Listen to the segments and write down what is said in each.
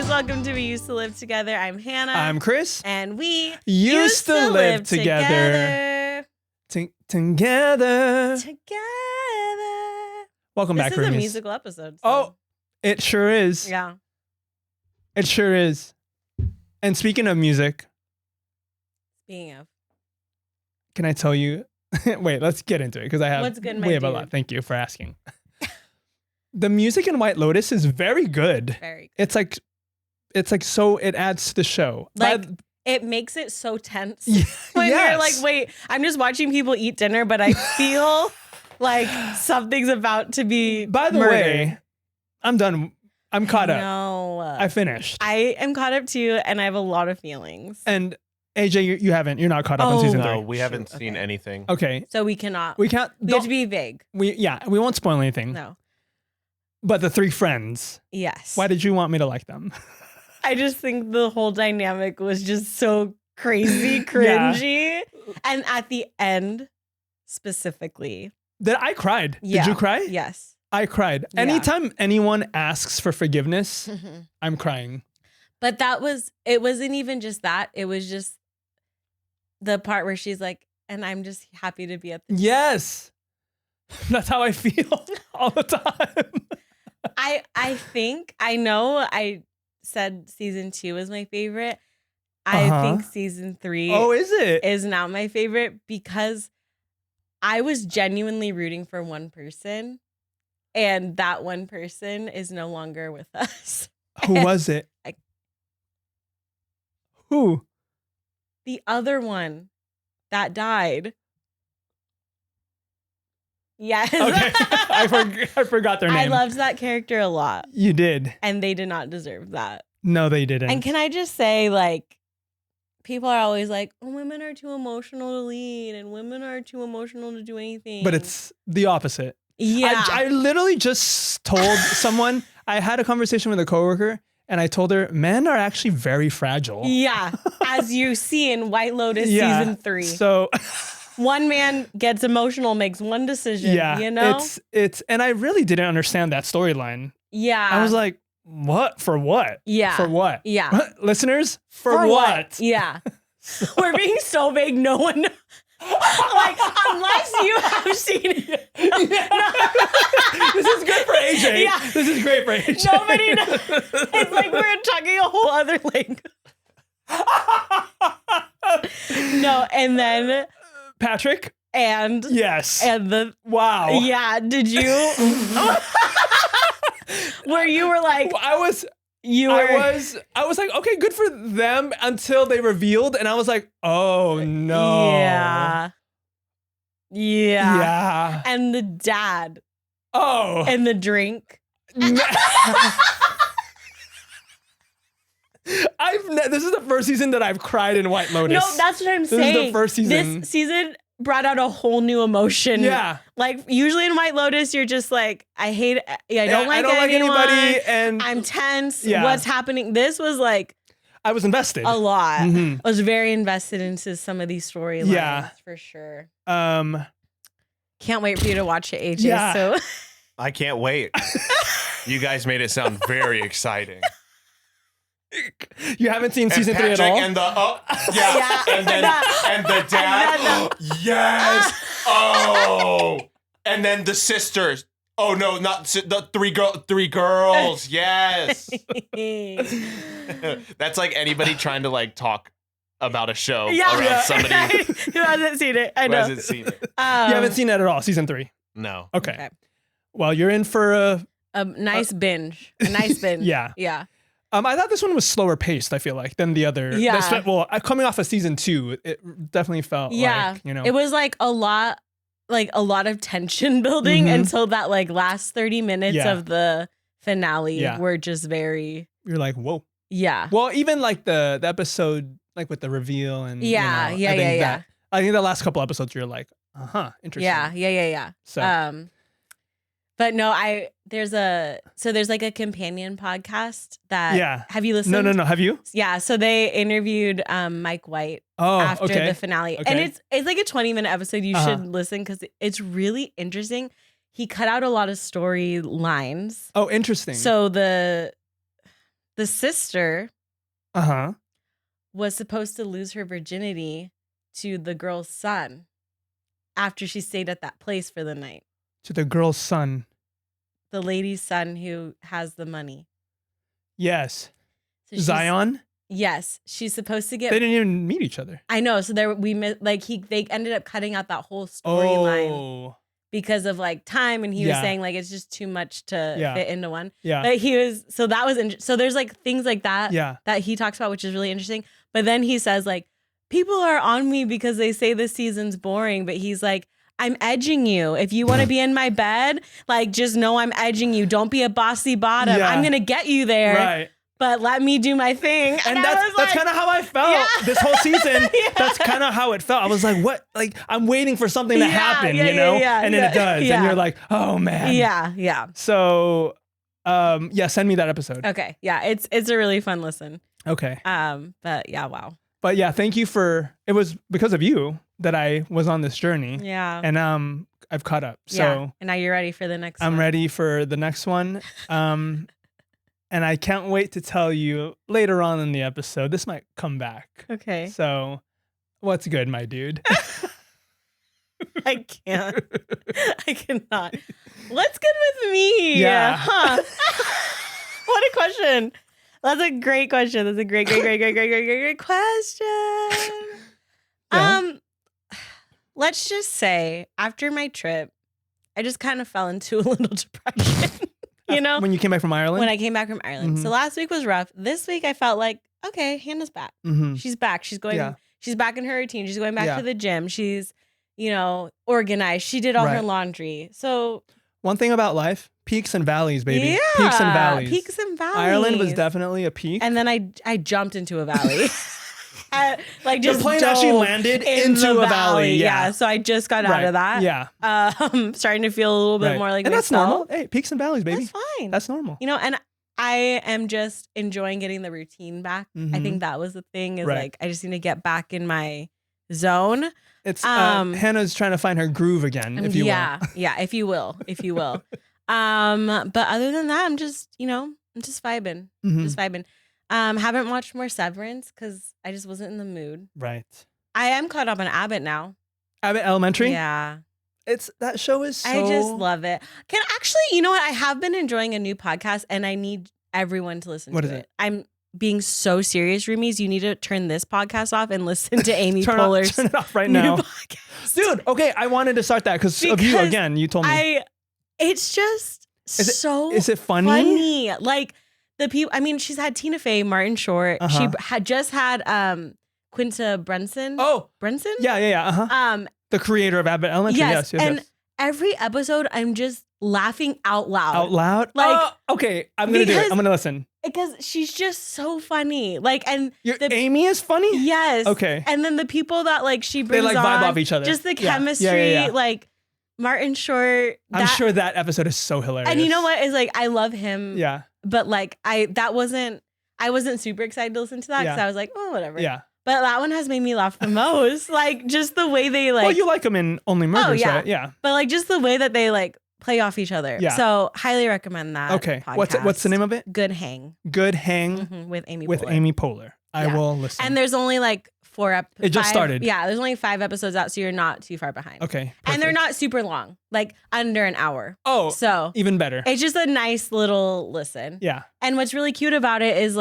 Welcome to We Used to Live Together. I'm Hannah. I'm Kris. And we used to live together. Together. Welcome back, This is Roomies. a musical episode. So. Oh, it sure is. Yeah. It sure is. And speaking of music. Speaking of. Can I tell you? Wait, let's get into it because I have. What's good, my We have a dude? lot. Thank you for asking. The music in White Lotus is very good. Very good. It's like so it adds to the show. Like, it makes it so tense. Yeah, When yes. you're like, wait, I'm just watching people eat dinner, but I feel like something's about to be By the way, I'm done. I'm caught up. No. I finished. I am caught up too, and I have a lot of feelings. And AJ, you haven't. You're not caught up on season 3. No, we haven't seen Okay. anything. Okay. So we cannot. We can't. We have to be vague. We won't spoil anything. No. But the 3 friends. Yes. Why did you want me to like them? I just think the whole dynamic was just so crazy, cringy. And at the end, specifically. That I cried. Yeah. Did you cry? Yes. I cried. Yeah. Anytime anyone asks for forgiveness, I'm crying. But it wasn't even just that. It was just the part where she's like, and I'm just happy to be at the Yes. That's how I feel all the time. I think, I know I said season 2 is my favorite. I think season 3 Oh, is it? is now my favorite because I was genuinely rooting for one person, and that one person is no longer with us. Who was it? Who? The other one that died. Yes. Okay. I forgot their name. I loved that character a lot, You did. and they did not deserve that. No, they didn't. And can I just say, like, people are always like, oh, women are too emotional to lead, and women are too emotional to do anything. But it's the opposite. yeah. I literally just told someone, I had a conversation with a coworker, and I told her, men are actually very fragile. Yeah, as you see in White Lotus Yeah, season 3. So One man gets emotional, makes one decision, yeah, you know? it's, and I really didn't understand that storyline. Yeah. I was like, what? For what? Yeah. For what? Yeah. Listeners, for what? Yeah. We're being so vague, no one knows. Like, unless you have seen it. This is good for AJ. Yeah. This is great for AJ. Nobody knows. It's like we're talking a whole other language. No, and then Patrick? and Yes. the Wow. yeah, did you where you were like I was like, okay, good for them until they revealed, and I was like, oh no. Yeah. Yeah. And the dad Oh. and the drink. This is the first season that I've cried in White Lotus. No, that's what I'm This saying. is the first season. This season brought out a whole new emotion. Yeah. Like usually in White Lotus, you're just like, I don't like anyone. anybody, and I'm tense. Yeah. What's happening? This was like I was invested. a lot. Mhm. I was very invested into some of these storylines. Yeah. For sure. Can't wait for you to watch it, AJ. Yeah. So I can't wait. You guys made it sound very exciting. You haven't seen season 3 at all? And the Yeah. and the dad. Yes. Oh. And then the sisters. Oh no, not the three girls. Yes. That's like anybody trying to like talk about a show around somebody who hasn't seen it. I who know. hasn't seen it. You haven't seen it at all, season 3? No. Okay. Well, you're in for a nice binge. A nice binge. Yeah. Yeah. I thought this one was slower paced, I feel like, than the other. Yeah. Well, coming off of season 2, it definitely felt like, you know. It was like a lot of tension building until that like last 30 minutes of the finale were just very. You're like, whoa. Yeah. Well, even like the episode, like with the reveal and. Yeah. You know, Yeah. I think the last couple episodes, you're like, interesting. Yeah. So. But no, there's like a companion podcast that have you listened? No. Have you? Yeah. So they interviewed Mike White after the finale. Okay. And it's like a 20-minute episode. You should listen because it's really interesting. He cut out a lot of storylines. Oh, interesting. So the sister was supposed to lose her virginity to the girl's son after she stayed at that place for the night. To the girl's son. The lady's son who has the money. Yes. So Zion? Yes. She's supposed to get... They didn't even meet each other. I know. So they ended up cutting out that whole storyline because of like time. And he was saying like, it's just too much to fit into one. Yeah. But so that was, so there's like things like that that he talks about, which is really interesting. But then he says like, people are on me because they say this season's boring, but he's like, I'm edging you. If you want to be in my bed, like just know I'm edging you. Don't be a bossy bottom. I'm gonna get you there. Right. But let me do my thing. And that's kind of how I felt this whole season. That's kind of how it felt. I was like, what? Like, I'm waiting for something to happen, you know? And then it does. And you're like, oh man. Yeah. So, send me that episode. Okay. Yeah. It's a really fun listen. Okay. But yeah, wow. But yeah, thank you it was because of you that I was on this journey. Yeah. And I've caught up. So and now you're ready for the next one. I'm ready for the next one. And I can't wait to tell you later on in the episode. This might come back. Okay. So, what's good, my dude? I can't. I cannot. What's good with me? Yeah. Huh. What a question. That's a great question. That's a great question. Yeah. Let's just say after my trip, I just kind of fell into a little depression. You know? When you came back from Ireland? When I came back from Ireland. Mm-hmm. So last week was rough. This week I felt like, okay, Hannah's back. Mm-hmm. She's back. She's going, she's back in her routine. She's going back to the gym. She's, organized. She did all her laundry. So one thing about life, peaks and valleys, baby. Yeah. Peaks and valleys. Peaks and valleys. Ireland was definitely a peak. And then I jumped into a valley. The plane actually landed into a valley. Yeah. So I just got out of that. Yeah. Starting to feel a little bit more like and myself. That's normal. Hey, peaks and valleys, baby. That's fine. That's normal. And I am just enjoying getting the routine back. Mm-hmm. I think that was the thing is like, I just need to get back in my zone. It's Hannah's trying to find her groove again, if you will. Yeah, if you will. But other than that, I'm just vibing. Mm-hmm. Just vibing. Haven't watched more Severance because I just wasn't in the mood. Right. I am caught up on Abbott now. Abbott Elementary? Yeah. That show is so... I just love it. You know what? I have been enjoying a new podcast and I need everyone to listen to it. What is it? I'm being so serious, Roomies. You need to turn this podcast off and listen to Amy Poehler's turn it off right now. Podcast. Dude, okay, I wanted to start that because of you again. You told me. It's just Is it funny? Like the people, she's had Tina Fey, Martin Short. She had just had Quinta Brunson. Oh. Brunson? Yeah. The creator of Abbott Elementary. Yes. And every episode, I'm just laughing out loud. Out loud? Like, okay, I'm going to do it. I'm going to listen. Because she's just so funny. Amy is funny? Yes. Okay. And then the people that she brings on. They vibe off each other. Just the chemistry. Yeah. Martin Short. I'm sure that episode is so hilarious. And you know what? Is I love him. Yeah. But I wasn't super excited to listen to that because I was like, oh, whatever. Yeah. But that one has made me laugh the most. Just the way they Well, you like them in Only Murders, right? Yeah. But just the way that they play off each other. Yeah. So highly recommend that. Okay. Podcast. What's the name of it? Good Hang. Good Hang. Mm-hmm. With Amy Poehler. With Amy Poehler. I will listen. And there's only 4 episodes. It just started. Yeah. There's only 5 episodes out, so you're not too far behind. Okay. Perfect. And they're not super long, under an hour. Oh. So even better. It's just a nice little listen. Yeah. And what's really cute about it is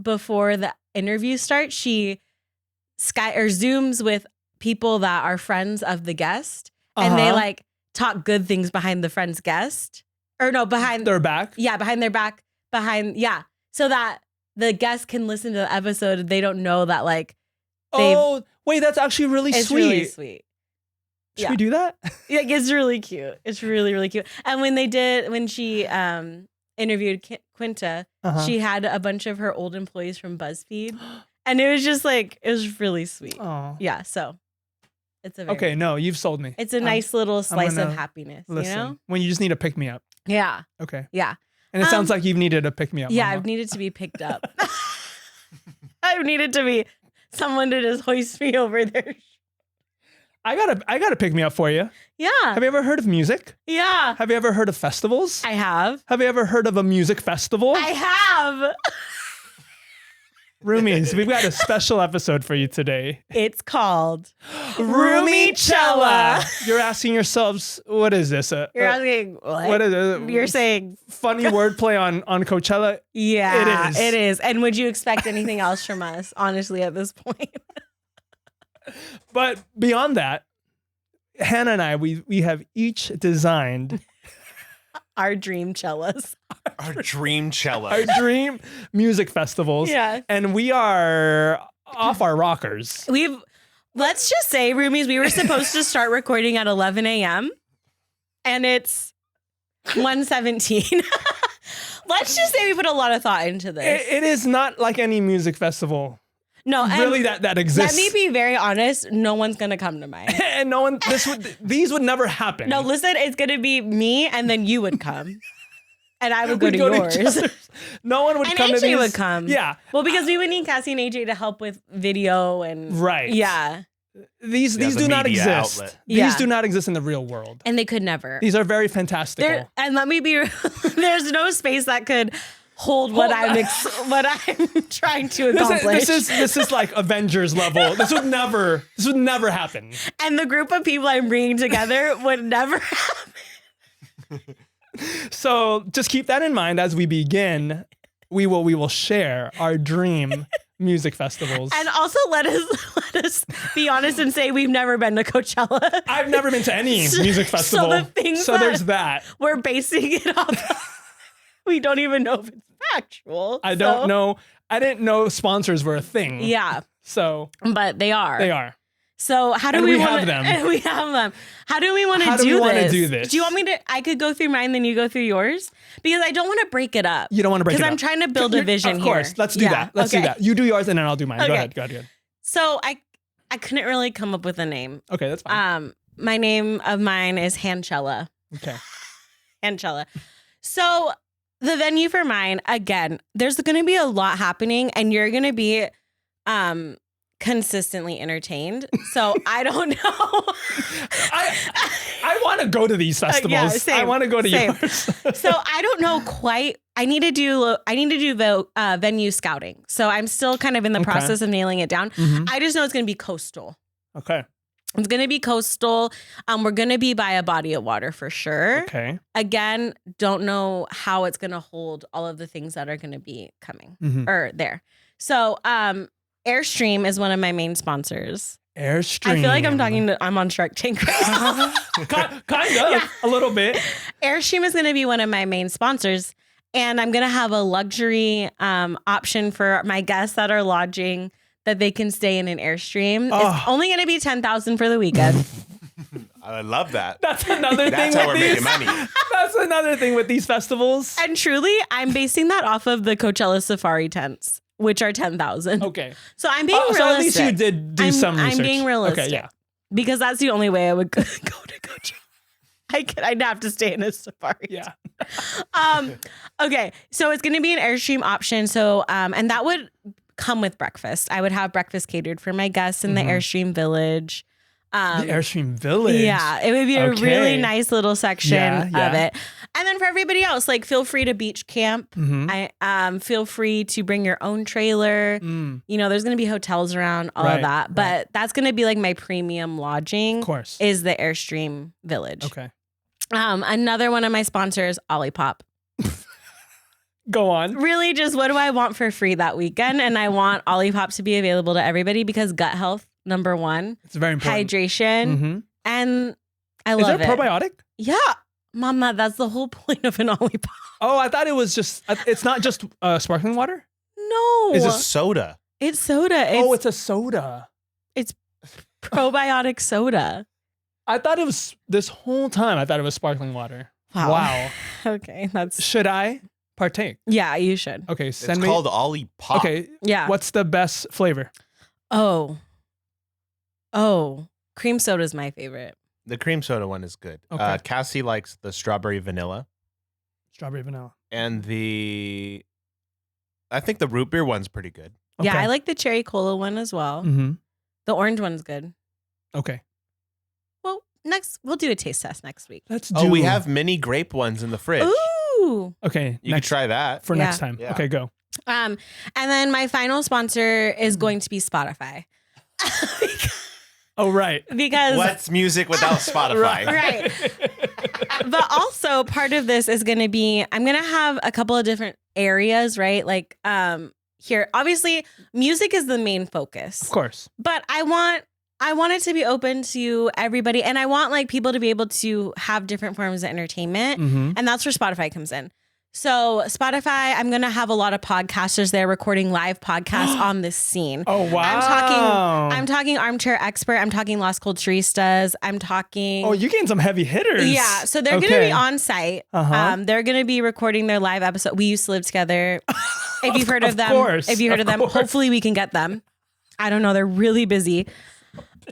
before the interview starts, she Zooms with people that are friends of the guest, and they talk good things behind the friend's guest, or no, behind their back. Yeah, behind their back, so that the guest can listen to the episode. They don't know that Oh wait, that's actually really it's sweet. Really sweet. Should we do that? Yeah, it's really cute. It's really, really cute. And when she interviewed Quinta, she had a bunch of her old employees from BuzzFeed. And it was just it was really sweet. Oh. Yeah, so it's okay, no, you've sold me. It's a nice little slice of happiness, listen. you know? When you just need to pick me up. Yeah. Okay. Yeah. And it sounds like you've needed to pick me up. Yeah, Mama. I've needed to be picked up. I've needed to be someone to just hoist me over there. I gotta pick me up for you. Yeah. Have you ever heard of music? Yeah. Have you ever heard of festivals? I have. Have you ever heard of a music festival? I have. Roomies, we've got a special episode for you today. It's called Roomiechella. You're asking yourselves, what is this? You're asking what is it? You're saying funny wordplay on Coachella? Yeah, it is. It is. And would you expect anything else from us, honestly, at this point? But beyond that, Hannah and I, we have each designed our dream cellas. Our dream cellos. Our dream music festivals. Yeah. And we are off our rockers. Let's just say, Roomies, we were supposed to start recording at 11 a.m. and it's 1:17. Let's just say we put a lot of thought into this. It is not like any music festival. No, really that exists. Let me be very honest. No one's gonna come to mine, and no one. These would never happen. No, listen. It's gonna be me, and then you would come, and I would go to yours. No one would and come. AJ to these. would come. Yeah. Well, because we would need Cassie and AJ to help with video and right. Yeah. These do not exist. Outlet. These do not exist in the real world, and they could never. These are very fantastical. And let me be. There's no space that could hold what I'm trying to accomplish. This is like Avengers level. This would never happen. And the group of people I'm bringing together would never happen. So just keep that in mind as we begin. We will share our dream music festivals. And also let us be honest and say we've never been to Coachella. I've never been to any music festival. So there's that. We're basing it off. We don't even know if it's factual. I don't know. I didn't know sponsors were a thing. Yeah. So. But they are. They are. So how do we have them? And we have them. How do we want to do this? Do you want me to? I could go through mine, then you go through yours, because I don't want to break it up. You don't want to break it up because I'm trying to build a vision here. Of course. Let's do that. Let's do that. You do yours, and then I'll do mine. Okay. Go ahead. So I couldn't really come up with a name. Okay, that's fine. My name of mine is Hanchella. Okay. Hanchella. So the venue for mine, again, there's going to be a lot happening, and you're going to be consistently entertained. So I don't know. I want to go to these festivals. Yeah, same, I want to go to yours. So I don't know quite. I need to do the venue scouting. So I'm still kind of in the process of nailing it down. Mm-hmm. I just know it's going to be coastal. Okay. It's going to be coastal. We're going to be by a body of water for sure. Okay. Again, don't know how it's going to hold all of the things that are going to be coming or there. So, Airstream is one of my main sponsors. Airstream. I feel like I'm on Shark Tank right now. kind of, a little bit. Airstream is going to be one of my main sponsors, and I'm going to have a luxury option for my guests that are lodging that they can stay in an Airstream. It's only going to be $10,000 for the weekend. I love that. That's another thing. That's how we're making money. That's another thing with these festivals. And truly, I'm basing that off of the Coachella Safari tents, which are $10,000. Okay. So I'm being realistic. So at least you did do some research. I'm being realistic. Okay, yeah. Because that's the only way I would go to Coachella. I'd have to stay in a safari. Yeah. Okay. So it's going to be an Airstream option. So, and that would come with breakfast. I would have breakfast catered for my guests in the Airstream Village. The Airstream Village. Yeah, it would be a really nice little section of it. And then for everybody else, like, feel free to beach camp. Feel free to bring your own trailer. You know, there's going to be hotels around, all of that. But that's going to be like my premium lodging. Of course. Is the Airstream Village. Okay. Another one of my sponsors, Olipop. Go on. Really, just what do I want for free that weekend? And I want Olipop to be available to everybody because gut health, number one. It's very important. Hydration. And I love it. Is there a probiotic? Yeah. Mama, that's the whole point of an Olipop. Oh, I thought it was just, it's not just sparkling water? No. It's a soda. It's soda. It's a soda. It's probiotic soda. I thought it was, this whole time, I thought it was sparkling water. Wow. Okay. Should I partake? Yeah, you should. Okay, It's called Olipop. Okay. Yeah. What's the best flavor? Oh, cream soda is my favorite. The cream soda one is good. Okay. Cassie likes the strawberry vanilla. Strawberry vanilla. And I think the root beer one's pretty good. Okay. Yeah, I like the cherry cola one as well. Mm-hmm. The orange one's good. Okay. Well, we'll do a taste test next week. We have mini grape ones in the fridge. Ooh. Okay. You can try that. For next time. Yeah. Okay, go. And then my final sponsor is going to be Spotify. Oh, right. Because what's music without Spotify? Right. But also part of this is going to be, I'm going to have a couple of different areas, right? Like here, obviously music is the main focus. Of course. But I want it to be open to everybody. And I want like people to be able to have different forms of entertainment. Mm-hmm. And that's where Spotify comes in. So Spotify, I'm going to have a lot of podcasters there recording live podcasts on this scene. Oh, wow. I'm talking Armchair Expert. I'm talking Las Culturistas. I'm talking. Oh, you're getting some heavy hitters. Yeah. So they're going to be on site. Uh-huh. They're going to be recording their live episode. We used to live together. If you've heard of them, hopefully we can get them. I don't know. They're really busy.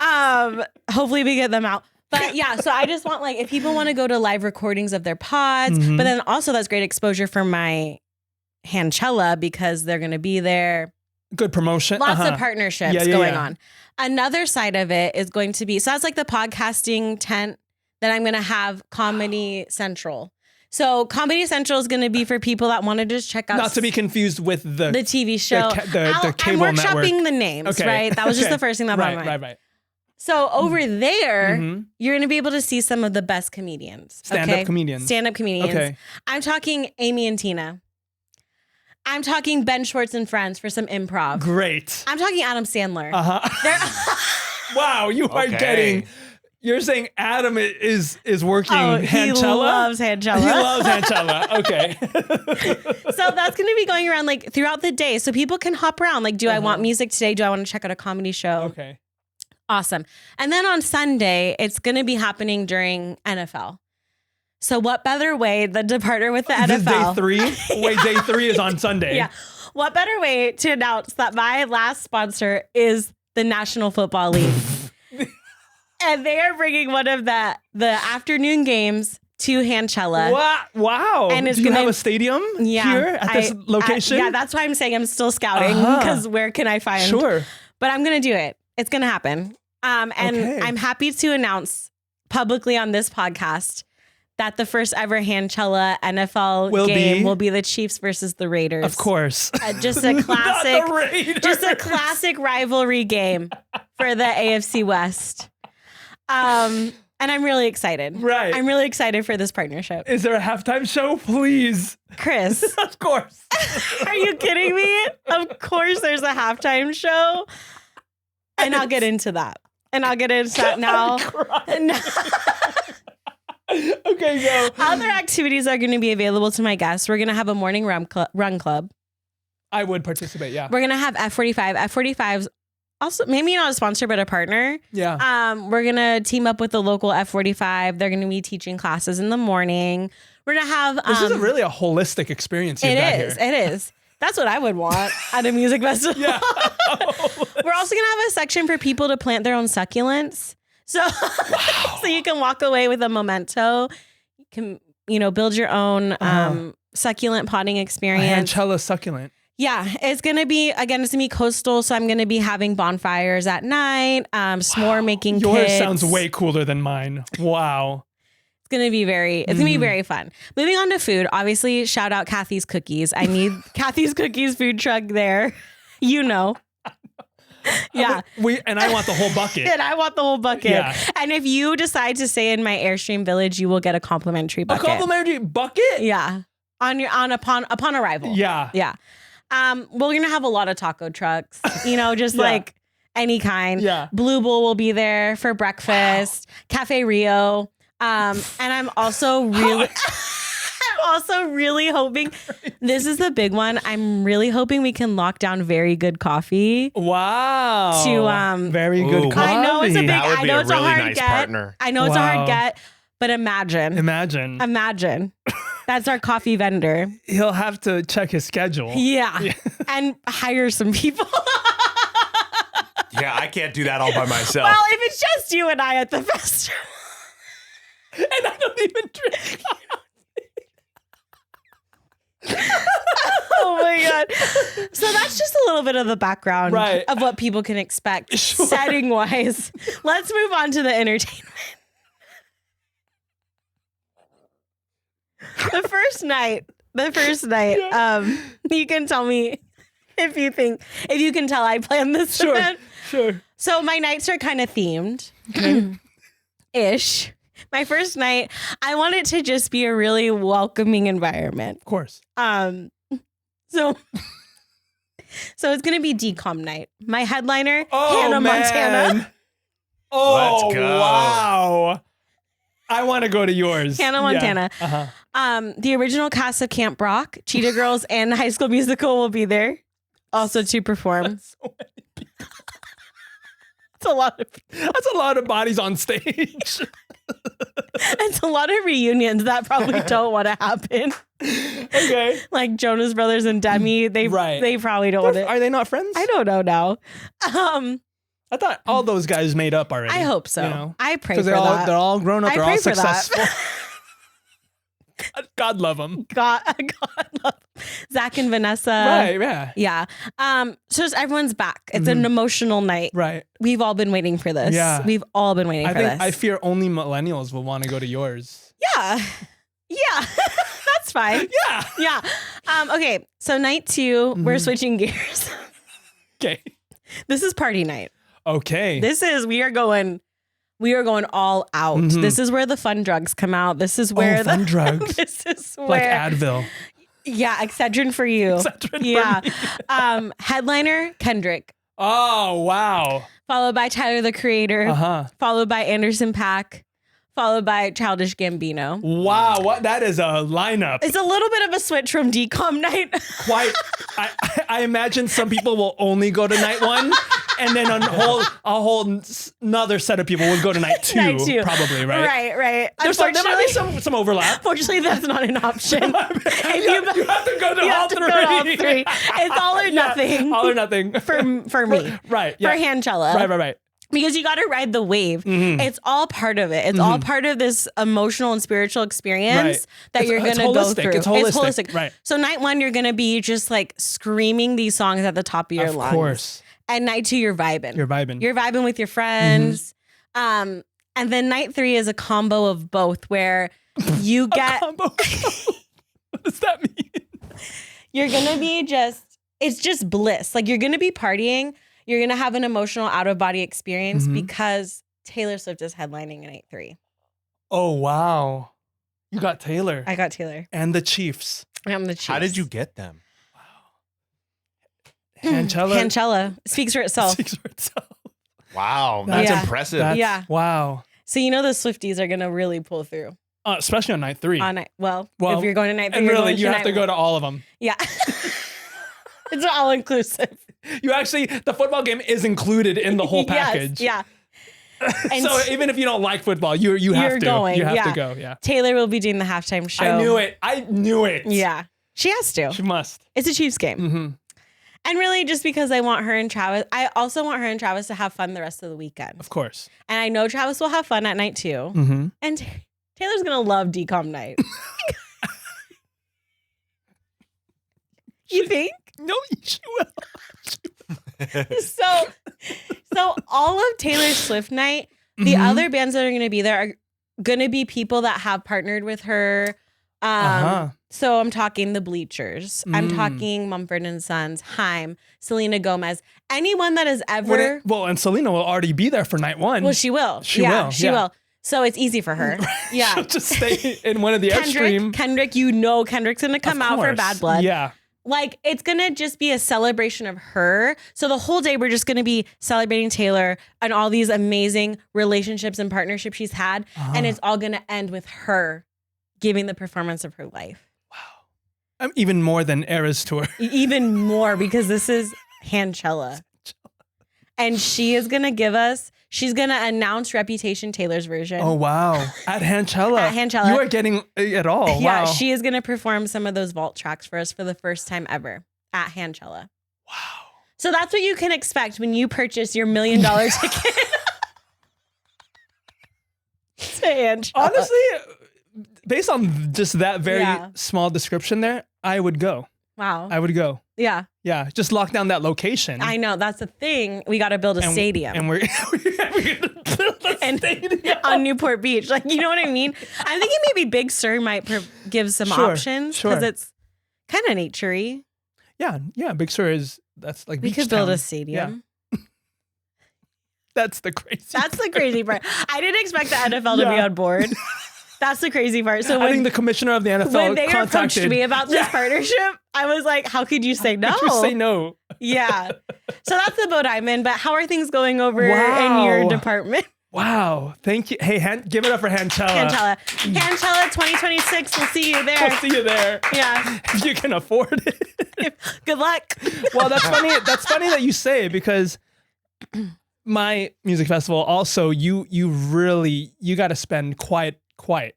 Hopefully we get them out. But yeah, so I just want like, if people want to go to live recordings of their pods, but then also that's great exposure for my Roomiechella because they're going to be there. Good promotion. Lots of partnerships going on. Another side of it is going to be, so that's like the podcasting tent that I'm going to have Comedy Central. So Comedy Central is going to be for people that want to just check out. Not to be confused with the TV show. The cable I'm network. workshopping the names, right? That was just the first thing that brought my mind. Right. So over there, you're going to be able to see some of the best comedians. Stand-up comedians. Stand-up comedians. Okay. I'm talking Amy and Tina. I'm talking Ben Schwartz and Friends for some improv. Great. I'm talking Adam Sandler. Wow, you are getting... You're saying Adam is working Roomiechella? He loves Roomiechella. He loves Roomiechella. Okay. So that's going to be going around like throughout the day. So people can hop around. Like, do I want music today? Do I want to check out a comedy show? Okay. Awesome. And then on Sunday, it's going to be happening during NFL. So what better way than to partner with the NFL? This is day 3? Wait, day 3 is on Sunday. Yeah. What better way to announce that my last sponsor is the National Football League? And they are bringing one of the afternoon games to Roomiechella. Wow. And it's Do you have a stadium here at this location? Yeah, that's why I'm saying I'm still scouting because where can I find? Sure. But I'm going to do it. It's going to happen. And I'm happy to announce publicly on this podcast that the first ever Roomiechella NFL game will be the Chiefs versus the Raiders. Of course. Just a classic rivalry game for the AFC West. And I'm really excited. Right. I'm really excited for this partnership. Is there a halftime show? Please. Kris. Of course. Are you kidding me? Of course there's a halftime show. And I'll get into that. Now. Okay, go. Other activities are going to be available to my guests. We're going to have a morning run club. I would participate, yeah. We're going to have F45. F45's also maybe not a sponsor, but a partner. Yeah. We're going to team up with the local F45. They're going to be teaching classes in the morning. We're going to have... this is really a holistic experience you've got here. It is. That's what I would want at a music festival. Yeah. We're also going to have a section for people to plant their own succulents. So, so you can walk away with a memento. You can, build your own succulent potting experience. Roomiechella succulent. Yeah, it's going to be coastal. So I'm going to be having bonfires at night, s'more making Yours kits. sounds way cooler than mine. Wow. It's going to be very fun. Moving on to food, obviously, shout out Kathy's Cookies. I need Kathy's Cookies food truck there. Yeah. And I want the whole bucket. Yeah. And if you decide to stay in my Airstream Village, you will get a complimentary bucket. A complimentary bucket? Yeah. Upon arrival. Yeah. Yeah. We're going to have a lot of taco trucks, just like any kind. Yeah. Blue Bull will be there for breakfast. Wow. Cafe Rio. And I'm also really hoping, this is the big one. I'm really hoping we can lock down very good coffee. Wow. Very good coffee. I know it's a big, that would I be know a it's really a hard nice get. partner. I know it's a hard get, but imagine. That's our coffee vendor. He'll have to check his schedule. Yeah. And hire some people. Yeah, I can't do that all by myself. Well, if it's just you and I at the festival. And I don't even drink. God. So that's just a little bit of the background of what people can expect setting wise. Let's move on to the entertainment. The first night, you can tell me if you can tell I planned this event. Sure. So my nights are kind of themed. Ish. My first night, I want it to just be a really welcoming environment. Of course. So it's gonna be decom night. My headliner, Hannah Montana. Oh, let's go. Wow. I want to go to yours. Hannah Montana. Yeah. The original cast of Camp Rock, Cheetah Girls, and High School Musical will be there, also to perform. That's so many people. That's a lot of bodies on stage. It's a lot of reunions that probably don't want to happen. Okay. Like Jonas Brothers and Demi, they probably don't want to. Are they not friends? I don't know now. I thought all those guys made up already. I hope so. You know? I pray for that. They're all grown up. They're all successful. God love them. God love them. Zach and Vanessa. Right, yeah. Yeah. So everyone's back. It's an emotional night. Right. We've all been waiting for this. Yeah. We've all been waiting for this. I fear only millennials will want to go to yours. Yeah. Yeah. That's fine. Yeah. Yeah. Okay. So night 2, we're switching gears. Okay. This is party night. Okay. We are going all out. This is where the fun drugs come out. This is where fun drugs. This is where like Advil. Yeah, Excedrin for you. Excedrin for me. Headliner Kendrick. Oh, wow. Followed by Tyler the Creator. Followed by Anderson .Paak. Followed by Childish Gambino. Wow, that is a lineup. It's a little bit of a switch from decom night. Quite. I imagine some people will only go to night 1, and then a whole another set of people will go to night 2, probably, right? Right. There might be some overlap. Fortunately, that's not an option. You have to go to all three. It's all or nothing. All or nothing. For me. Right. Yeah. For Roomiechella. Right. Because you got to ride the wave. It's all part of it. It's all part of this emotional and spiritual experience that you're going to go through. It's holistic. Right. So night 1, you're going to be just like screaming these songs at the top of your lungs. Of course. And night 2, you're vibing. You're vibing with your friends. And then night 3 is a combo of both where you get... What does that mean? You're going to be it's just bliss. Like you're going to be partying. You're going to have an emotional out-of-body experience because Taylor Swift is headlining in night 3. Oh, wow. You got Taylor. I got Taylor. And the Chiefs. I'm the Chiefs. How did you get them? Wow. Roomiechella speaks for itself. Wow. That's impressive. Wow. So you know the Swifties are going to really pull through. Especially on night 3. Well, if you're going to night 3, and really, you have to go to all of them. Yeah. It's all inclusive. The football game is included in the whole package. Yes, yeah. And so even if you don't like football, you have to. You have to go. Yeah. Taylor will be doing the halftime show. I knew it. Yeah. She has to. She must. It's a Chiefs game. And really, just because I want her and Travis, I also want her and Travis to have fun the rest of the weekend. Of course. And I know Travis will have fun at night 2. And Taylor's going to love decom night. You think? No, she will. So all of Taylor Swift night, the other bands that are going to be there are going to be people that have partnered with her. So I'm talking the Bleachers. I'm talking Mumford & Sons, Haim, Selena Gomez, anyone that has ever. And Selena will already be there for night 1. Well, she will. She will. So it's easy for her. Yeah. She'll just stay in one of the extreme. Kendrick, Kendrick's going to come out for Bad Blood. Yeah. Like, it's going to just be a celebration of her. So the whole day, we're just going to be celebrating Taylor and all these amazing relationships and partnerships she's had. And it's all going to end with her giving the performance of her life. Wow. Even more than Eras Tour. Even more, because this is Roomiechella. And she is going to give us... She's going to announce Reputation, Taylor's version. Oh, wow. At Roomiechella. At Roomiechella. You are getting it all. Yeah, wow. She is going to perform some of those vault tracks for us for the first time ever at Roomiechella. Wow. So that's what you can expect when you purchase your $1 million ticket to Roomiechella. Honestly, based on just that very small description there, I would go. Wow. I would go. Yeah. Yeah. Just lock down that location. I know. That's the thing. We got to build a stadium. And we're going to build a stadium. On Newport Beach. Like, you know what I mean? I'm thinking maybe Big Sur might give some options because it's kind of nature-y. Yeah. Yeah. Big Sur that's like we could build a stadium. Yeah. That's the crazy part. I didn't expect the NFL to be on board. That's the crazy part. So I think the commissioner of the NFL when they approached me about this partnership, I was like, how could you say no? How could you say no? Yeah. So that's the boat I'm in. But how are things going over in your department? Wow. Thank you. Hey, give it up for Roomiechella. Roomiechella 2026. We'll see you there. We'll see you there. Yeah. If you can afford it. Good luck. Well, that's funny. That's funny that you say it because my music festival also, you got to spend quite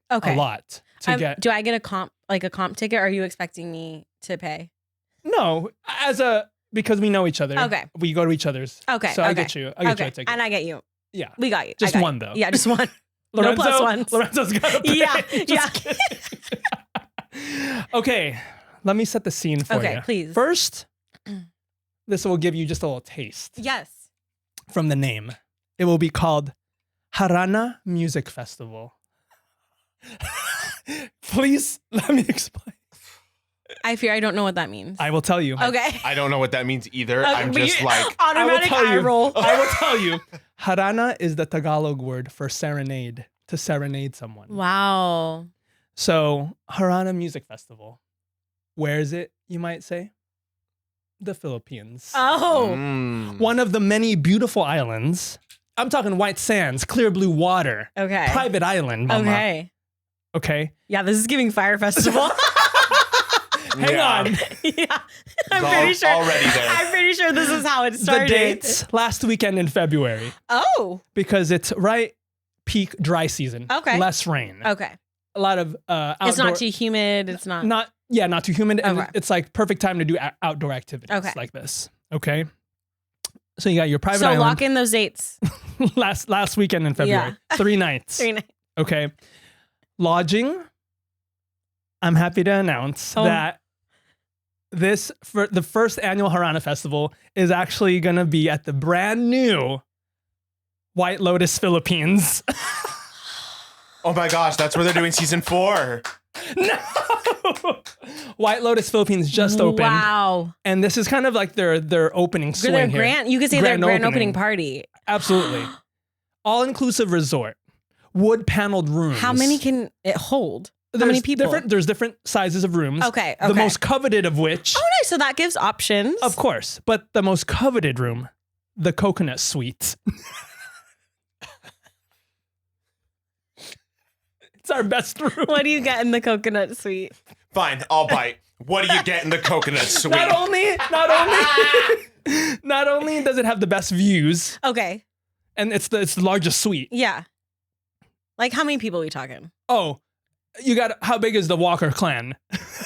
a lot to get. Do I get a comp ticket? Or are you expecting me to pay? No, because we know each other. Okay. We go to each other's. Okay. So I get you. I get you a ticket. And I get you. Yeah. We got you. Just one though. Yeah, just one. No plus ones. Lorenzo's got to pay. Yeah. Okay. Let me set the scene for you. Okay, please. First, this will give you just a little taste. Yes. From the name. It will be called Harana Music Festival. Please let me explain. I fear I don't know what that means. I will tell you. Okay. I don't know what that means either. I'm just like automatic eye roll. I will tell you. Harana is the Tagalog word for serenade, to serenade someone. Wow. So Harana Music Festival. Where is it, you might say? The Philippines. Oh. One of the many beautiful islands. I'm talking white sands, clear blue water. Okay. Private island, mama. Okay. Yeah, this is giving Fire Festival. Hang on. Yeah. I'm pretty sure. Already there. I'm pretty sure this is how it started. The dates, last weekend in February. Oh. Because it's right peak dry season. Okay. Less rain. Okay. A lot of outdoor. It's not too humid. It's not. Not too humid. And it's like perfect time to do outdoor activities like this. Okay. So you got your private island. So lock in those dates. last weekend in February. Yeah. 3 nights. 3 nights. Okay. Lodging. I'm happy to announce that for the first annual Harana Festival is actually going to be at the brand new White Lotus Philippines. Oh my gosh, that's where they're doing season 4. No! White Lotus Philippines just opened. Wow. And this is kind of like their opening swing here. You could say their grand opening party. Absolutely. All-inclusive resort. Wood-paneled rooms. How many can it hold? How many people? There's different sizes of rooms. Okay. The most coveted of which. Oh, nice. So that gives options. Of course. But the most coveted room, the coconut suite. It's our best room. What do you get in the coconut suite? Fine, I'll bite. What do you get in the coconut suite? Not only does it have the best views. Okay. And it's the largest suite. Yeah. Like how many people are we talking? Oh, how big is the Walker clan?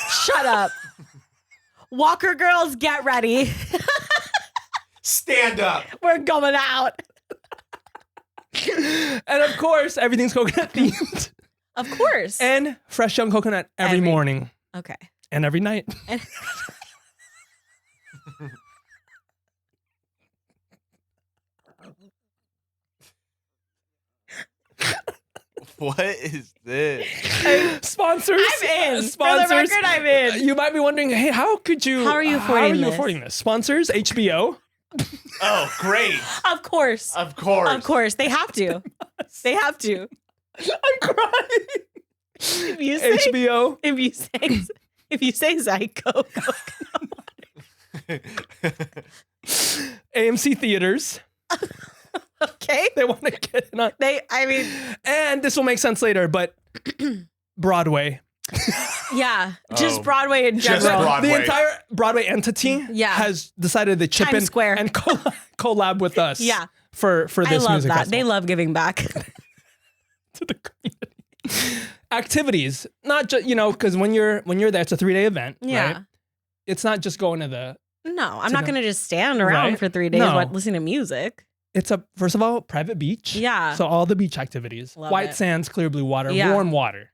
Shut up. Walker girls, get ready. Stand up. We're going out. And of course, everything's coconut themed. Of course. And fresh young coconut every morning. Okay. And every night. What is this? Sponsors. I'm in. Sponsors. For the record, I'm in. You might be wondering, hey, how are you affording this? Sponsors, HBO. Oh, great. Of course. Of course. Of course. They have to. They have to. I'm crying. If you say, HBO. If you say Zyco. AMC theaters. Okay. They want to get it on. And this will make sense later, but Broadway. Yeah. Just Broadway in general. Just Broadway. The entire Broadway entity has decided to chip Times in Square. and collab with us. Yeah. For this music I love that. festival. They love giving back. To the community. Activities. Not just, because when you're there, it's a 3-day event. Yeah. Right? It's not just going to the. No, I'm not going to just stand around for 3 days listening to music. It's first of all, private beach. Yeah. So all the beach activities. Love White it. sands, clear blue water, Yeah. warm water.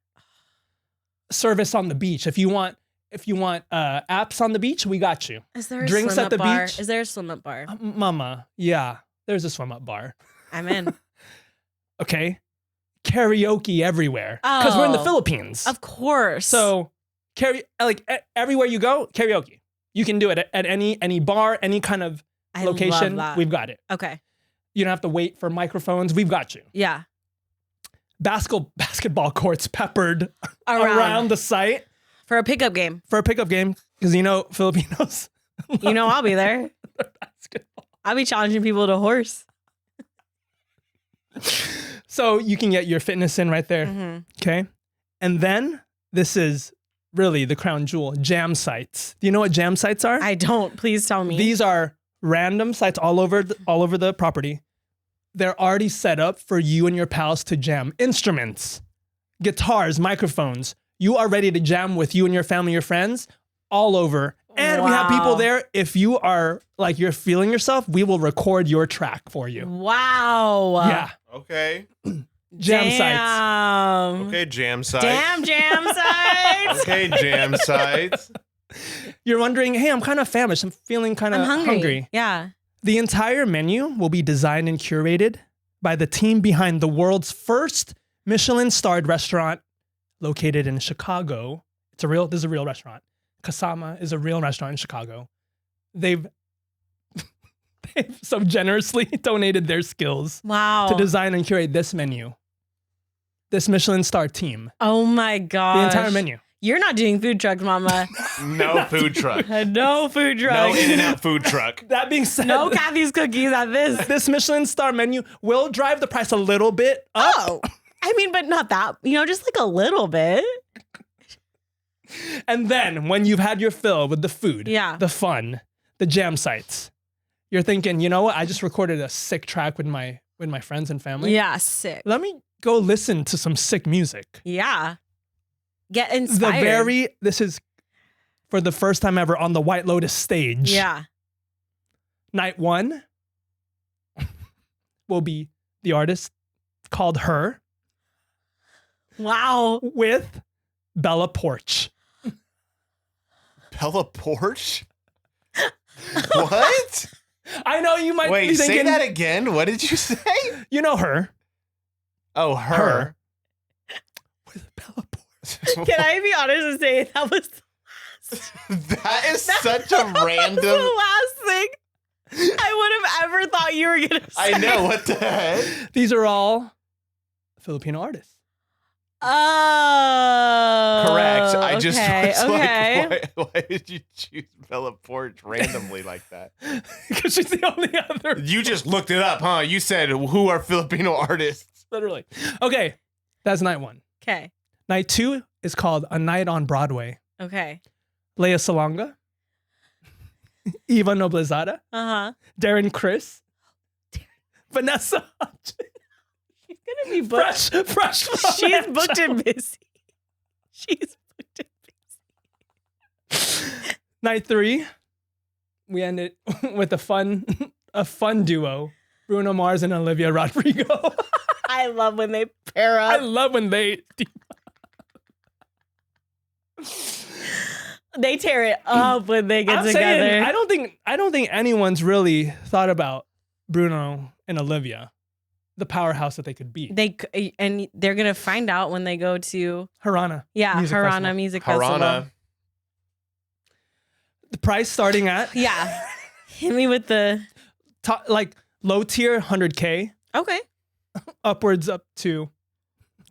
Service on the beach. If you want If you want apps on the beach, we got you. Is there a drinks swim at the up bar? beach? Is there a swim up bar? Mama, yeah, there's a swim up bar. I'm in. Okay. Karaoke everywhere. Because we're in the Philippines. Of course. So everywhere you go, karaoke. You can do it at any bar, any kind of location. Love that. We've got it. Okay. You don't have to wait for microphones. We've got you. Yeah. Basketball courts peppered around the site. For a pickup game. Because Filipinos. I'll be there. Basketball. I'll be challenging people to horse. So you can get your fitness in right there. Mm-hmm. Okay. And then this is really the crown jewel, jam sites. Do you know what jam sites are? I don't. Please tell me. These are random sites all over the property. They're already set up for you and your pals to jam. Instruments, guitars, microphones. You are ready to jam with you and your family, your friends, all over. And we have people there. If you are you're feeling yourself, we will record your track for you. Wow. Yeah. Okay. Jam sites. Okay, jam sites. Damn jam sites. Okay, jam sites. You're wondering, hey, I'm kind of famished. I'm feeling kind of hungry. Yeah. The entire menu will be designed and curated by the team behind the world's first Michelin-starred restaurant located in Chicago. This is a real restaurant. Kasama is a real restaurant in Chicago. They've so generously donated their skills to design and curate this menu. This Michelin-star team. Oh my god. The entire menu. You're not doing food trucks, mama. No food truck. No food truck. No In-N-Out food truck. That being said, no Kathy's cookies at this. This Michelin-star menu will drive the price a little bit up. Oh. I mean, but not that, just a little bit. And then when you've had your fill with the food, the fun, the jam sites, you're thinking, you know what? I just recorded a sick track with my friends and family. Yeah, sick. Let me go listen to some sick music. Yeah. Get inspired. This is for the first time ever on the White Lotus stage. Yeah. Night 1 will be the artist called Her. Wow. With Bella Porch. Bella Porch? What? I know you might be thinking. Say that again. What did you say? You know Her. Oh, Her. With Bella Porch. Can I be honest and say that was the last? That is such a random. That was the last thing I would have ever thought you were going to say. I know. What the heck? These are all Filipino artists. Oh. Correct. I just was okay. like, why did you choose Bella Porch randomly like that? Because she's the only other. You just looked it up, huh? You said, who are Filipino artists? Literally. Okay. That's night 1. Okay. Night 2 is called A Night on Broadway. Okay. Leia Salonga. Eva Noblezada. Uh-huh. Darren Kris. Vanessa Hudgens. She's going to be booked. Fresh. She's booked and busy. She's booked and busy. Night 3, we end it with a fun duo. Bruno Mars and Olivia Rodrigo. I love when they pair up. I love when they They tear it up when they get together. Saying, I don't think anyone's really thought about Bruno and Olivia, the powerhouse that they could be. They're gonna find out when they go to Harana. Yeah, Music Harana Festival. Music Harana. Festival. The price starting at Yeah. Hit me with the top, low tier 100K, okay. upwards up to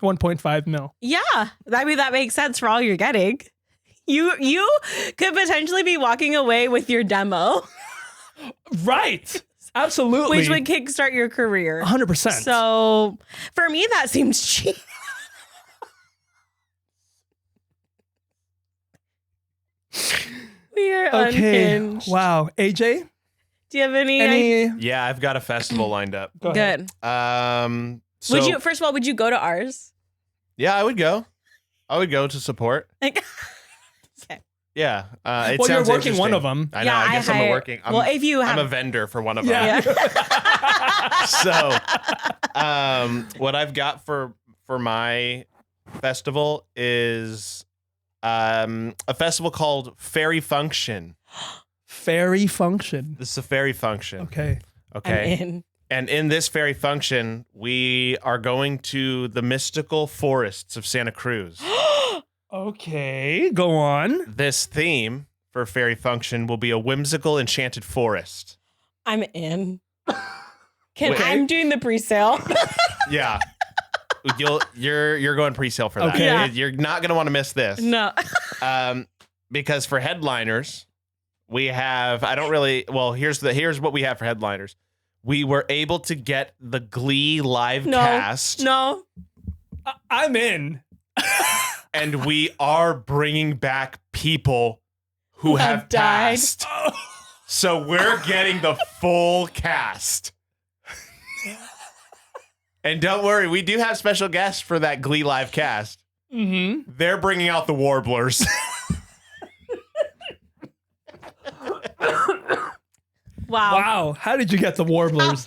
1.5 mil. Yeah, I mean that makes sense for all you're getting. You could potentially be walking away with your demo, Right. Absolutely. which would kickstart your career. 100%. So for me, that seems cheap. We are unhinged. Wow. AJ? Do you have any? Yeah, I've got a festival lined up. Go ahead. Good. So, Would you? First of all, would you go to ours? Yeah, I would go. I would go to support. Like, Yeah. It Well, you're sounds working one interesting. of them. I know. I guess I'm working. Well, if you have, I'm a vendor for one of Yeah. them. So, what I've got for my festival is a festival called Fairy Function. Fairy Function. This is a fairy function. Okay. Okay. I'm in. And in this fairy function, we are going to the mystical forests of Santa Cruz. Okay, go on. This theme for fairy function will be a whimsical enchanted forest. I'm in. Wait. I'm doing the pre-sale. Yeah. You're going pre-sale for that. Okay. Yeah. You're not gonna want to miss this. No. Because for headliners, we have here's what we have for headliners. We were able to get the Glee live cast. No. I'm in. And we are bringing back people who have died. passed. So we're getting the full cast. And don't worry, we do have special guests for that Glee live cast. Mm-hmm. They're bringing out the Warblers. Wow. How did you get the Warblers?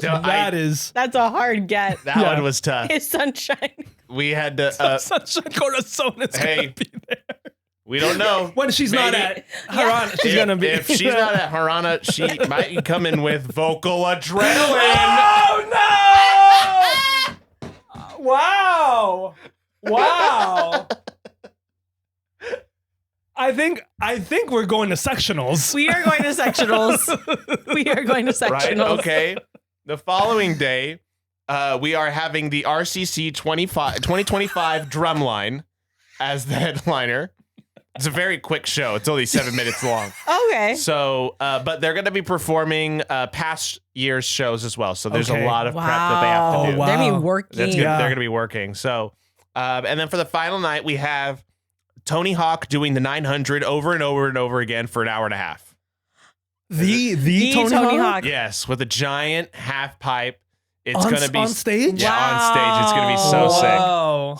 That's a hard get. That one was tough. His sunshine. We had to. Sunshine Corazon is gonna be there. We don't know. When she's not at Harana, she's gonna be. If she's not at Harana, she might come in with vocal adrenaline. Oh no! Wow! Wow! I think we're going to sectionals. We are going to sectionals. Right? Okay. The following day, we are having the RCC 2025 Drumline as the headliner. It's a very quick show. It's only 7 minutes long. Okay. So, but they're going to be performing past year's shows as well. So there's a lot of prep that they have to do. Wow. They're going to be working. They're going to be working. So, and then for the final night, we have Tony Hawk doing the 900 over and over and over again for an hour and a half. The Tony Hawk? Yes, with a giant half pipe. It's going to be on stage? Yeah, on stage. It's going to be so sick.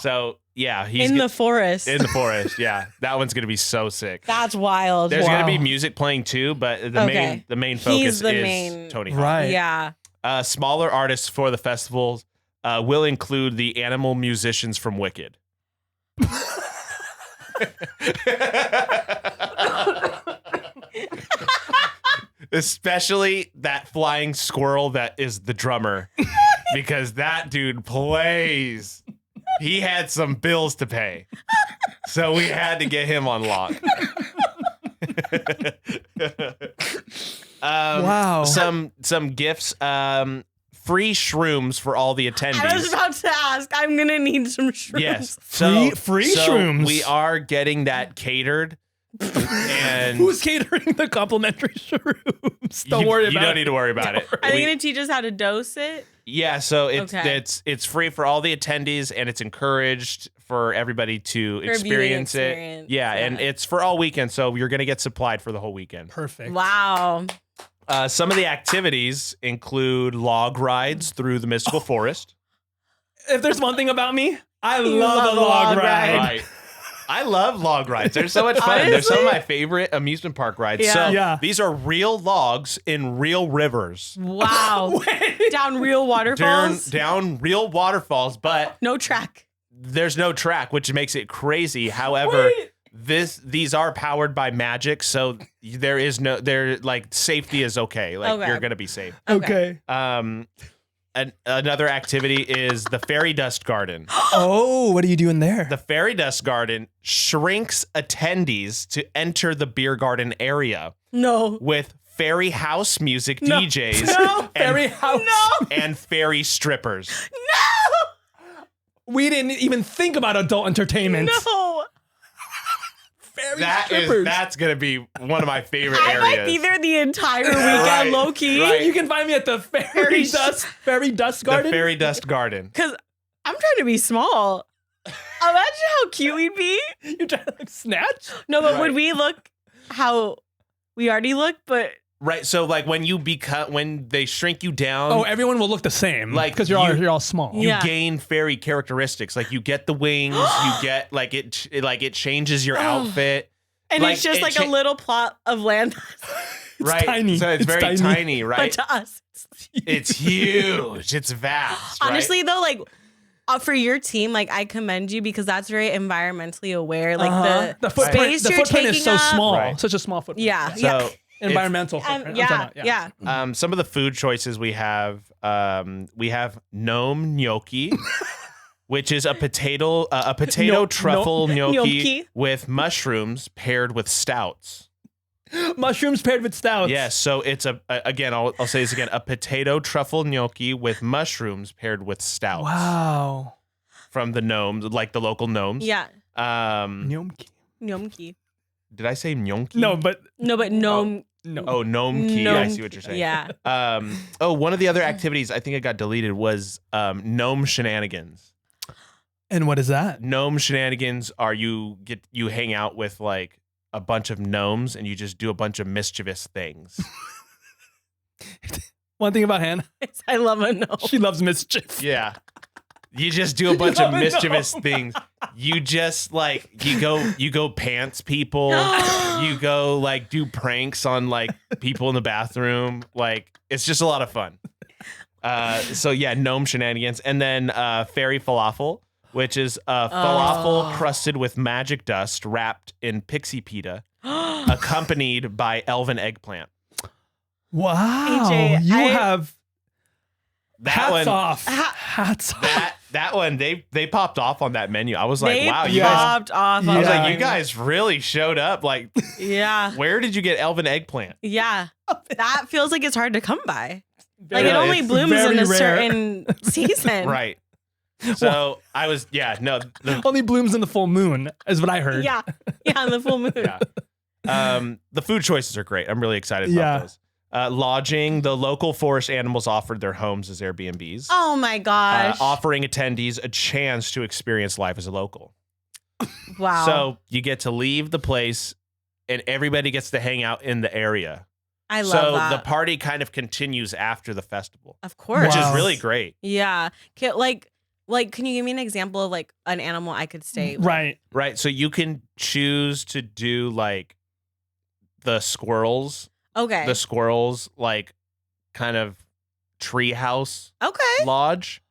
So, yeah, he's in the forest. In the forest, yeah. That one's going to be so sick. That's wild. There's going to be music playing too, but the main focus is Tony Hawk. Right. Yeah. Smaller artists for the festival will include the animal musicians from Wicked. Especially that flying squirrel that is the drummer, because that dude plays. He had some bills to pay, so we had to get him on lock. Wow. Some gifts. Free shrooms for all the attendees. I was about to ask. I'm gonna need some shrooms. Yes, free shrooms. We are getting that catered. And who's catering the complimentary shrooms? Don't worry about it. You don't need to worry about it. Are they gonna teach us how to dose it? Yeah, so it's free for all the attendees, and it's encouraged for everybody to experience it. Yeah, and it's for all weekend, so you're gonna get supplied for the whole weekend. Perfect. Wow. Some of the activities include log rides through the mystical forest. If there's one thing about me, I love a log ride. Right. I love log rides. They're so much fun. Honestly? They're some of my favorite amusement park rides. Yeah. So these are real logs in real rivers. Wow. Down real waterfalls? Down real waterfalls, but no track. There's no track, which makes it crazy. However, these are powered by magic, so safety is okay. You're gonna be safe. Okay. Another activity is the fairy dust garden. Oh, what are you doing there? The fairy dust garden shrinks attendees to enter the beer garden area. No. With fairy house music DJs. No. Fairy house. No. And fairy strippers. No. We didn't even think about adult entertainment. No. That's gonna be one of my favorite I areas. might be there the entire weekend, low key. Right. You can find me at the fairy dust garden. The fairy dust garden. Because I'm trying to be small. Imagine how cute we'd be. You're trying to snatch? No, but would we look how we already look? But right, so when they shrink you down, everyone will look the same, because you're all small. You gain fairy characteristics, like you get the wings, you get it changes your outfit, and it's just a little plot of land. Right, tiny. So it's very tiny, right? But to us, it's huge. It's vast. Honestly, though, for your team, like I commend you because that's very environmentally aware. Like the footprint, space you're taking is so small, Right. such a small footprint. Yeah. So environmental footprint. Yeah. some of the food choices we have gnome gnocchi, which is a potato truffle gnocchi with mushrooms paired with stouts. Mushrooms paired with stouts. Yes, so it's I'll say this again, a potato truffle gnocchi with mushrooms paired with stouts. Wow. From the gnomes, like the local gnomes. Yeah. Gnocchi. Did I say gnocchi? No, but gnome. Oh, gnome-ki. I see what you're saying. Yeah. One of the other activities I think it got deleted was gnome shenanigans. And what is that? Gnome shenanigans are you hang out with like a bunch of gnomes and you just do a bunch of mischievous things. One thing about Hannah, I love a gnome. She loves mischief. Yeah. You just do a bunch of mischievous things. You just like you go pants people. You go like do pranks on like people in the bathroom. Like it's just a lot of fun. So yeah, gnome shenanigans, and then fairy falafel, which is falafel crusted with magic dust wrapped in pixie pita, accompanied by elven eggplant. Wow, AJ, you have that hats off. That one, they popped off on that menu. I was like, wow, you popped off. I was like, you guys really showed up. Like, yeah. Where did you get elven eggplant? Yeah, that feels like it's hard to come by. Like it only it's blooms in a rare. certain season. Right. So I was, only blooms in the full moon, is what I heard. Yeah, in the full moon. Yeah. The food choices are great. I'm really excited about those. Lodging, the local forest animals offered their homes as Airbnbs. Oh my gosh. Offering attendees a chance to experience life as a local. Wow. So you get to leave the place and everybody gets to hang out in the area. I love that. So the party kind of continues after the festival. Of course. Which is really great. Yeah. Like, can you give me an example of like an animal I could stay with? Right. So you can choose to do like the squirrels. Okay. The squirrels, like, kind of treehouse lodge.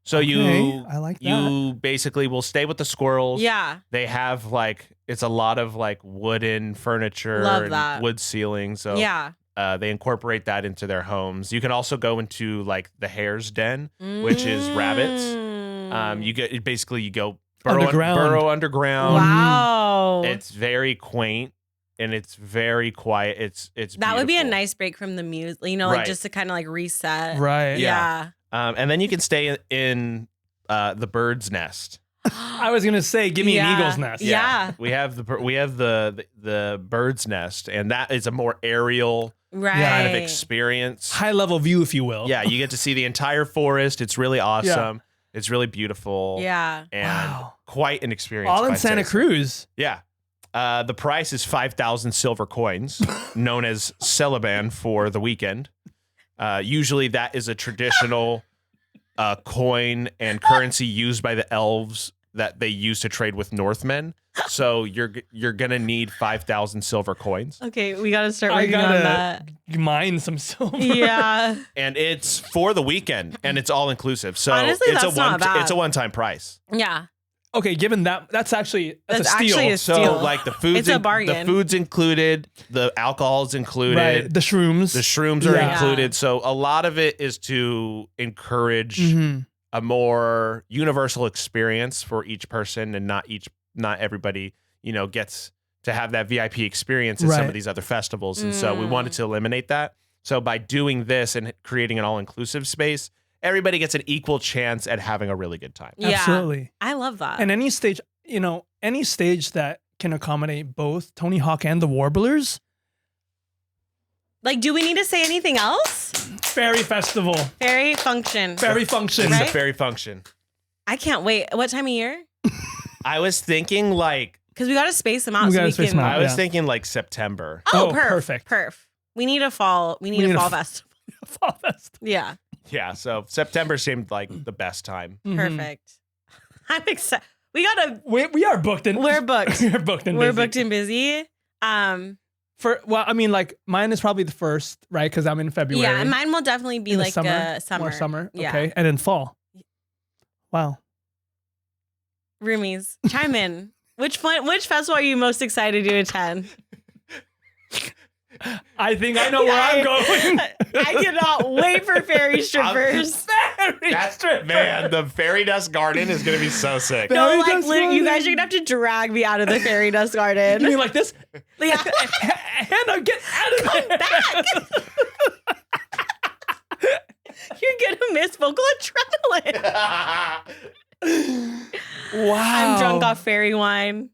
So I like that. You basically will stay with the squirrels. Yeah. They have like it's a lot of like wooden furniture and wood ceilings. So yeah. They incorporate that into their homes. You can also go into like the hare's den, which is rabbits. You go burrow underground. Wow. It's very quaint. And it's very quiet. It's that would be a beautiful. nice break from the music, like just to kind of like reset. Right. Yeah. And then you can stay in the bird's nest. I was gonna say, give me an eagle's nest. Yeah. We have the bird's nest, and that is a more aerial kind of experience. High level view, if you will. Yeah, you get to see the entire forest. It's really awesome. Yeah. It's really beautiful. Yeah. And quite an experience. All in Santa Cruz. Yeah. The price is 5,000 silver coins, known as Celiban for the weekend. Usually that is a traditional coin and currency used by the elves that they use to trade with Northmen. So you're going to need 5,000 silver coins. Okay, we got to start working on that. Mine some silver. Yeah. And it's for the weekend, and it's all inclusive. So honestly, it's not bad. It's a one-time price. Yeah. Okay, given that, that's a steal. Actually a steal. So like the food's it's a bargain. The food's included, the alcohol's included, right. The shrooms are included. So a lot of it is to encourage a more universal experience for each person, and not everybody, gets to have that VIP experience at some of these other festivals. And so we wanted to eliminate that. So by doing this and creating an all-inclusive space, everybody gets an equal chance at having a really good time. Yeah. Absolutely. I love that. And any stage that can accommodate both Tony Hawk and the Warblers. Like, do we need to say anything else? Fairy Festival. Fairy Function. Fairy Function. It's a fairy function. I can't wait. What time of year? I was thinking like... Because we got to space them out. I was thinking like September. Oh, perfect. We need a fall. We need a fall festival. Fall festival. Yeah. Yeah, so September seemed like the best time. Perfect. I'm excited. We are booked in. We're booked. We're booked and busy. We're booked and busy. Mine is probably the first, right? Because I'm in February. Yeah, mine will definitely be like summer, a summer. More summer. Yeah. Okay, and then fall. Wow. Roomies, chime in. Which festival are you most excited to attend? I think I know where I'm going. I cannot wait for fairy strippers. Man, the fairy dust garden is going to be so sick. No, like you guys are going to have to drag me out of the fairy dust garden. You mean like this? Yeah. Hannah, get out of Come back. You're going to miss vocal adrenaline. Wow. I'm drunk off fairy wine.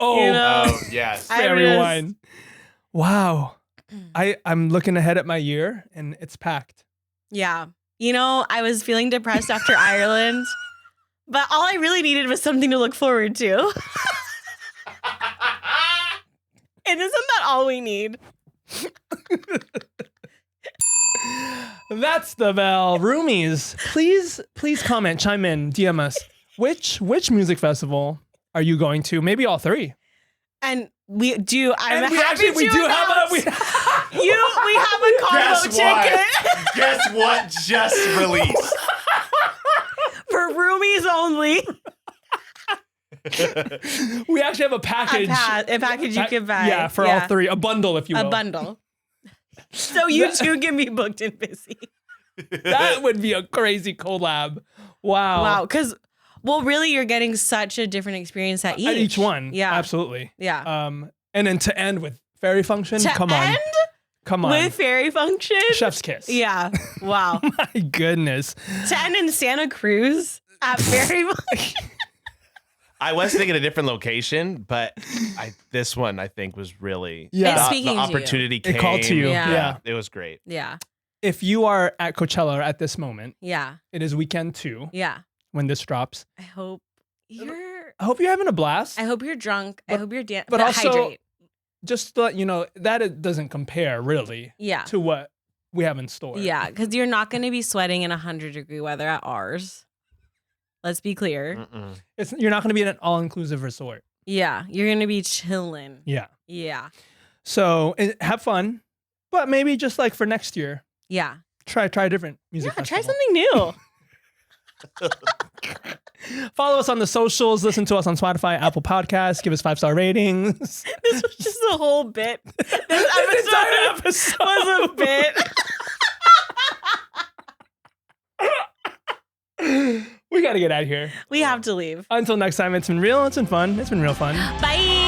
Oh, you know? Oh yes. Fairy wine. Wow. I'm looking ahead at my year and it's packed. Yeah. You know, I was feeling depressed after Ireland, but all I really needed was something to look forward to. And isn't that all we need? That's the bell. Roomies, please comment, chime in, DM us. Which music festival are you going to? Maybe all three. And we do. We have a combo ticket. Guess what? Just released for Roomies only. We actually have a package. A package you can buy. Yeah, for all three. A bundle, if you will. A bundle. So you two can be booked and busy. That would be a crazy collab. Wow. Wow. Because, well, really, you're getting such a different experience at each one. Yeah. Absolutely. Yeah. And then to end with fairy function. Come on. With fairy function. Chef's kiss. Yeah. Wow. My goodness. To end in Santa Cruz at fairy function. I was thinking a different location, but this one I think was really the opportunity came. It called to you. Yeah. It was great. Yeah. If you are at Coachella at this moment, it is weekend 2. Yeah. When this drops. I hope you're having a blast. I hope you're drunk. I hope you're but also hydrate. Just to let you know that it doesn't compare really to what we have in store. Yeah, because you're not going to be sweating in 100-degree weather at ours. Let's be clear. You're not going to be in an all-inclusive resort. Yeah, you're going to be chilling. Yeah. Yeah. So have fun, but maybe just like for next year. Yeah. Try a different music festival. Try something new. Follow us on the socials. Listen to us on Spotify, Apple Podcasts. Give us 5-star ratings. This was just a whole bit. This entire episode was a bit. We got to get out of here. We have to leave. Until next time, it's been real. It's been fun. It's been real fun. Bye.